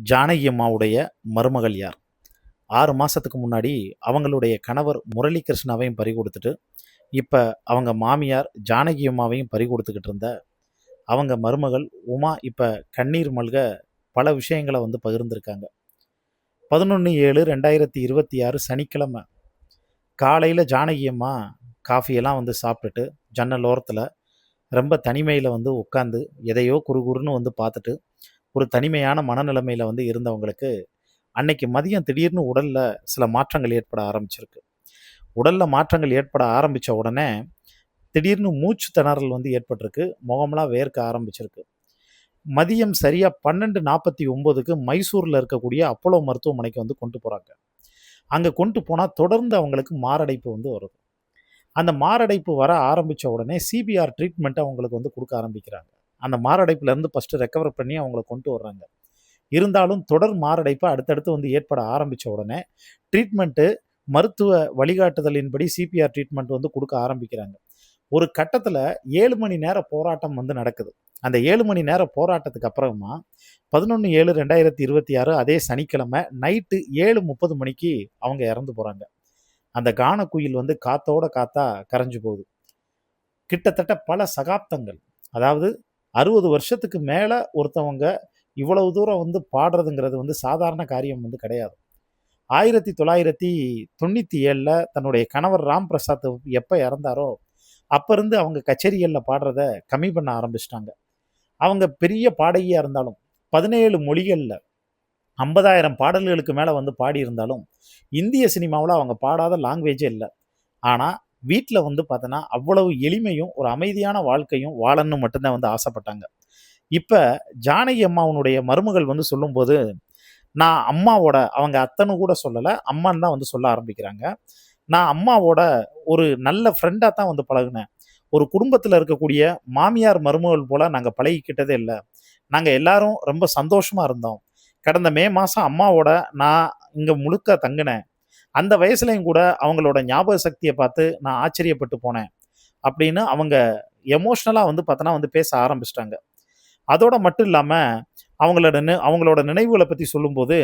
ஜானகி அம்மாவுடைய மருமகள் யார்? 6 மாசத்துக்கு முன்னாடி அவங்களுடைய கணவர் முரளி கிருஷ்ணாவையும் பறி கொடுத்துட்டு, இப்ப அவங்க மாமியார் ஜானகி அம்மாவையும் பறி கொடுத்துக்கிட்டு இருந்த அவங்க மருமகள் உமா இப்ப கண்ணீர் மல்க பல விஷயங்கள பகிர்ந்திருக்காங்க. 11/7/2026 சனிக்கிழமை காலையில ஜானகி அம்மா காஃபியெல்லாம் சாப்பிட்டுட்டு ஜன்னல் ஓரத்துல ரொம்ப தனிமையில உட்காந்து எதையோ குறுகுறுன்னு பார்த்துட்டு, ஒரு தனிமையான மனநிலைமையில இருந்தவங்களுக்கு அன்னைக்கு மதியம் திடீர்னு உடல்ல சில மாற்றங்கள் ஏற்பட ஆரம்பிச்சிருக்கு. உடல்ல மாற்றங்கள் ஏற்பட ஆரம்பிச்ச உடனே திடீர்னு மூச்சு திணறல் ஏற்பட்டிருக்கு. முகம்லாம் வேர்க்க ஆரம்பிச்சிருக்கு. மதியம் சரியா 12:49க்கு மைசூர்ல இருக்கக்கூடிய அப்போலோ மருத்துவமனைக்கு கொண்டு போறாங்க. அங்க கொண்டு போனா தொடர்ந்து அவங்களுக்கு மாரடைப்பு வருது. அந்த மாரடைப்பு வர ஆரம்பிச்ச உடனே சிபிஆர் ட்ரீட்மெண்ட் அவங்களுக்கு குடுக்க ஆரம்பிக்கிறாங்க. அந்த மாரடைப்புல இருந்து ஃபர்ஸ்ட் ரெக்கவர் பண்ணி அவங்கள கொண்டு வர்றாங்க. இருந்தாலும் தொடர் மாரடைப்பு அடுத்தடுத்து ஏற்பட ஆரம்பிச்ச உடனே ட்ரீட்மெண்ட்டு மருத்துவ வழிகாட்டுதலின்படி சிபிஆர் ட்ரீட்மெண்ட் குடுக்க ஆரம்பிக்கிறாங்க. ஒரு கட்டத்துல 7 மணி நேர போராட்டம் நடக்குது. அந்த 7 மணி நேர போராட்டத்துக்கு அப்புறமா 11/7/2026 அதே சனிக்கிழமை நைட்டு 7:30 மணிக்கு அவங்க இறந்து போறாங்க. அந்த கானக்குயில் காத்தோட காத்தா கரைஞ்சு போகுது. கிட்டத்தட்ட பல சகாப்தங்கள், அதாவது 60 வருஷத்துக்கு மேல ஒருத்தவங்க இவ்வளவு தூரம் பாடுறதுங்கிறது சாதாரண காரியம் கிடையாது. 1997ல தன்னுடைய கணவர் ராம் பிரசாத் எப்ப இறந்தாரோ, அப்ப இருந்து அவங்க கச்சேரிகள்ல பாடுறத கம்மி பண்ண ஆரம்பிச்சுட்டாங்க. அவங்க பெரிய பாடகியா இருந்தாலும் 17 மொழிகள்ல 50,000 பாடல்களுக்கு மேல பாடியிருந்தாலும், இந்திய சினிமாவுல அவங்க பாடாத லாங்குவேஜே இல்ல. ஆனா வீட்ல பார்த்தோன்னா, அவ்வளவு எளிமையும், ஒரு அமைதியான வாழ்க்கையும் வாழணும்னு மட்டும் தான் ஆசைப்பட்டாங்க. இப்ப ஜானகி அம்மாவுனுடைய மருமகள் சொல்லும்போது, நான் அம்மாவோட அவங்க அத்தன்னு கூட சொல்லல, அம்மான்னு தான் சொல்ல ஆரம்பிக்கிறாங்க. நான் அம்மாவோட ஒரு நல்ல ஃப்ரெண்டா தான் பழகுனேன். ஒரு குடும்பத்துல இருக்கக்கூடிய மாமியார், மருமகள் போல நாங்க பழகிக்கிட்டதே இல்ல. நாங்க எல்லாரும் ரொம்ப சந்தோஷமா இருந்தோம். கடந்த மே மாசம் அம்மாவோட நான் இங்க முழுக்க தங்குனேன். அந்த வயசுலயும் கூட அவங்களோட ஞாபக சக்திய பார்த்து நான் ஆச்சரியப்பட்டு போனேன். அப்படின்னு அவங்க எமோஷனலா பார்த்தோன்னா பேச ஆரம்பிச்சுட்டாங்க. அதோட மட்டும் இல்லாம அவங்களோட நினைவுகள பத்தி சொல்லும்போது,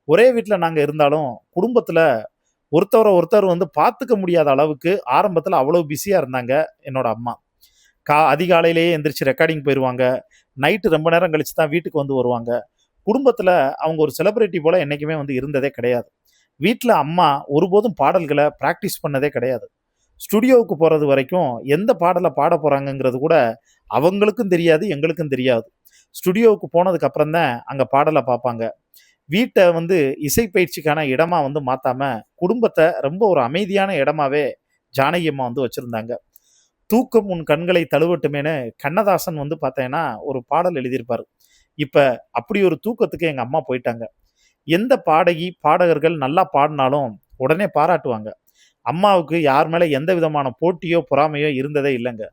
ஒரே வீட்ல நாங்க இருந்தாலும் குடும்பத்துல ஒருத்தர ஒருத்தர் பார்த்துக்க முடியாத அளவுக்கு ஆரம்பத்துல அவ்வளவு பிஸியா இருந்தாங்க என்னோட அம்மா. அதிகாலையிலேயே எந்திரிச்சு ரெக்கார்டிங் போயிருவாங்க. நைட்டு ரொம்ப நேரம் கழிச்சு தான் வீட்டுக்கு வருவாங்க. குடும்பத்துல அவங்க ஒரு செலிபிரிட்டி போல என்னைக்குமே இருந்ததே கிடையாது. வீட்ல அம்மா ஒருபோதும் பாடல்கள பிராக்டிஸ் பண்ணதே கிடையாது. ஸ்டுடியோவுக்கு போறது வரைக்கும் எந்த பாடல பாட போறாங்கங்கிறது கூட அவங்களுக்கும் தெரியாது, எங்களுக்கும் தெரியாது. ஸ்டுடியோவுக்கு போனதுக்கு அப்புறம் தான் அங்க பாடல பார்ப்பாங்க. வீட்ட இசை பயிற்சிக்கான இடமா மாத்தாம, குடும்பத்த ரொம்ப ஒரு அமைதியான இடமாவே ஜானகி அம்மா வச்சிருந்தாங்க. "தூக்கம் உன் கண்களை தழுவட்டுமேன்னு" கண்ணதாசன் பார்த்தேன்னா ஒரு பாடல் எழுதியிருப்பாரு. இப்ப அப்படி ஒரு தூக்கத்துக்கு எங்க அம்மா போயிட்டாங்க. எந்த பாடகி, பாடகர்கள் நல்லா பாடுனாலும் உடனே பாராட்டுவாங்க. அம்மாவுக்கு யார் மேல எந்த விதமான போட்டியோ, பொறாமையோ இருந்ததே இல்லங்க.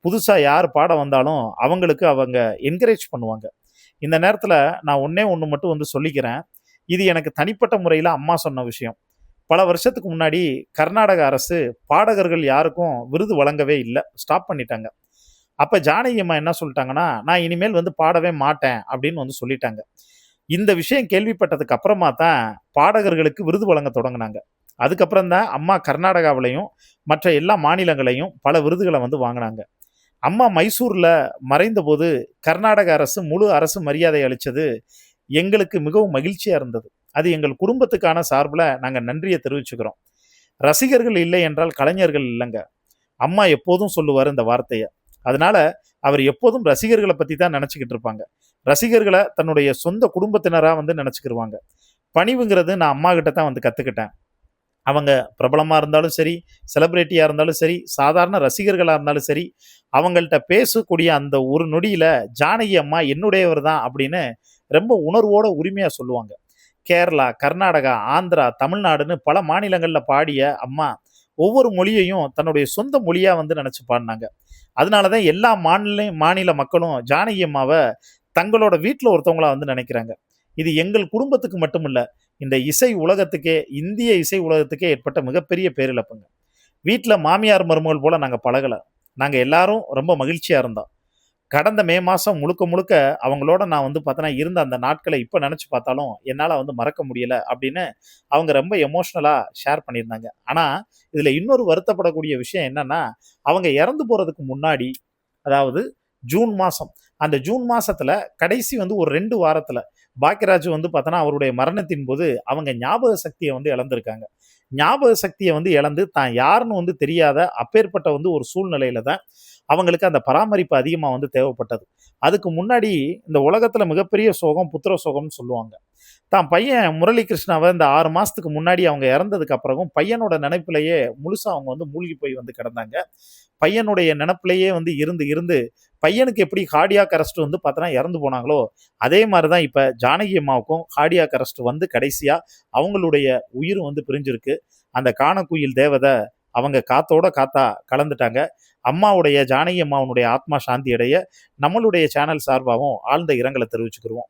புதுசா யார் பாட வந்தாலும் அவங்களுக்கு அவங்க என்கரேஜ் பண்ணுவாங்க. இந்த நேரத்துல நான் ஒண்ணே ஒண்ணு மட்டும் சொல்லிக்கிறேன். இது எனக்கு தனிப்பட்ட முறையில அம்மா சொன்ன விஷயம். பல வருஷத்துக்கு முன்னாடி கர்நாடக அரசு பாடகர்கள் யாருக்கும் விருது வழங்கவே இல்ல. ஸ்டாப் பண்ணிட்டாங்க. அப்ப ஜானகி அம்மா என்ன சொல்லிட்டாங்கன்னா, "நான் இனிமேல் பாடவே மாட்டேன்" அப்படின்னு சொல்லிட்டாங்க. இந்த விஷயம் கேள்விப்பட்டதுக்கு அப்புறமா தான் பாடகர்களுக்கு விருது வழங்க தொடங்குனாங்க. அதுக்கப்புறம் தான் அம்மா கர்நாடகாவிலயும், மற்ற எல்லா மாநிலங்களையும் பல விருதுகள வாங்குனாங்க. அம்மா மைசூர்ல மறைந்தபோது கர்நாடக அரசு முழு அரசு மரியாதை அளிச்சது எங்களுக்கு மிகவும் மகிழ்ச்சியா இருந்தது. அது எங்கள் குடும்பத்துக்கான சார்புல நாங்க நன்றிய தெரிவிச்சுக்கிறோம். ரசிகர்கள் இல்லை என்றால் கலைஞர்கள் இல்லங்க. அம்மா எப்போதும் சொல்லுவாரு இந்த வார்த்தைய. அதனால அவர் எப்போதும் ரசிகர்கள பத்தி தான் நெனச்சுக்கிட்டு இருப்பாங்க. ரசிகர்கள தன்னுடைய சொந்த குடும்பத்தினரா நெனச்சுக்கிருவாங்க. பணிவுங்கிறது நான் அம்மாகிட்ட தான் கத்துக்கிட்டேன். அவங்க பிரபலமா இருந்தாலும் சரி, செலிபிரிட்டியா இருந்தாலும் சரி, சாதாரண ரசிகர்களா இருந்தாலும் சரி, அவங்கள்ட்ட பேசக்கூடிய அந்த ஒரு நொடியில ஜானகி அம்மா என்னுடையவர் தான் அப்படின்னு ரொம்ப உணர்வோட உரிமையா சொல்லுவாங்க. கேரளா, கர்நாடகா, ஆந்திரா, தமிழ்நாடுன்னு பல மாநிலங்கள்ல பாடிய அம்மா ஒவ்வொரு மொழியையும் தன்னுடைய சொந்த மொழியா நினைச்சு பாடுனாங்க. அதனால தான் எல்லா மாநில மக்களும் ஜானகி அம்மாவ தங்களோட வீட்ல ஒருத்தவங்களா நினைக்கிறாங்க. இது எங்கள் குடும்பத்துக்கு மட்டும் இல்ல, இந்த இசை உலகத்துக்கே, இந்திய இசை உலகத்துக்கே ஏற்பட்ட மிகப்பெரிய பேரிழப்புங்க. வீட்ல மாமியார், மருமகள் போல நாங்க பழகல. நாங்க எல்லாரும் ரொம்ப மகிழ்ச்சியா இருந்தோம். கடந்த மே மாதம் முழுக்க முழுக்க அவங்களோட நான் வந்து பார்த்தோன்னா இருந்த அந்த நாட்களை இப்போ நினச்சி பார்த்தாலும் என்னால் வந்து மறக்க முடியலை அப்படின்னு அவங்க ரொம்ப எமோஷ்னலாக ஷேர் பண்ணியிருந்தாங்க. ஆனால் இதில் இன்னொரு வருத்தப்படக்கூடிய விஷயம் என்னன்னா, அவங்க இறந்து போகிறதுக்கு முன்னாடி, அதாவது ஜூன் மாதம், அந்த ஜூன் மாதத்தில் கடைசி வந்து ஒரு 2 வாரத்தில் பாக்கியராஜ் வந்து பார்த்தோன்னா அவருடைய மரணத்தின் போது அவங்க ஞாபக சக்தியை வந்து இழந்திருக்காங்க. ஞாபக சக்தியை வந்து இழந்து தான் யாருன்னு வந்து தெரியாத அப்பேற்பட்ட வந்து ஒரு சூழ்நிலையில தான் அவங்களுக்கு அந்த பராமரிப்பு அதிகமாக வந்து தேவைப்பட்டது. அதுக்கு முன்னாடி இந்த உலகத்தில் மிகப்பெரிய சோகம் புத்திர சோகம்னு சொல்லுவாங்க. தான் பையன் முரளி கிருஷ்ணாவை இந்த 6 மாதத்துக்கு முன்னாடி அவங்க இறந்ததுக்கு அப்புறமும் பையனோட நினைப்பிலேயே முழுசாக அவங்க வந்து மூழ்கி போய் வந்து கிடந்தாங்க. பையனுடைய நினப்பிலேயே வந்து இருந்து இருந்து பையனுக்கு எப்படி கார்டியாக் அரெஸ்ட் வந்து பார்த்தோன்னா இறந்து போனாங்களோ, அதே மாதிரி தான் இப்போ ஜானகி அம்மாவுக்கும் கார்டியாக் அரெஸ்ட் வந்து கடைசியாக அவங்களுடைய உயிர் வந்து பிரிஞ்சிருக்கு. அந்த காணக்குயில் தேவதை அவங்க காத்தோட காத்தா கலந்துட்டாங்க. அம்மாவுடைய ஜானகி அம்மாவுடைய ஆத்மா சாந்தி அடைய நம்மளுடைய சேனல் சார்பாகவும் ஆழ்ந்த இரங்கலை தெரிவிச்சுக்கிறோம்.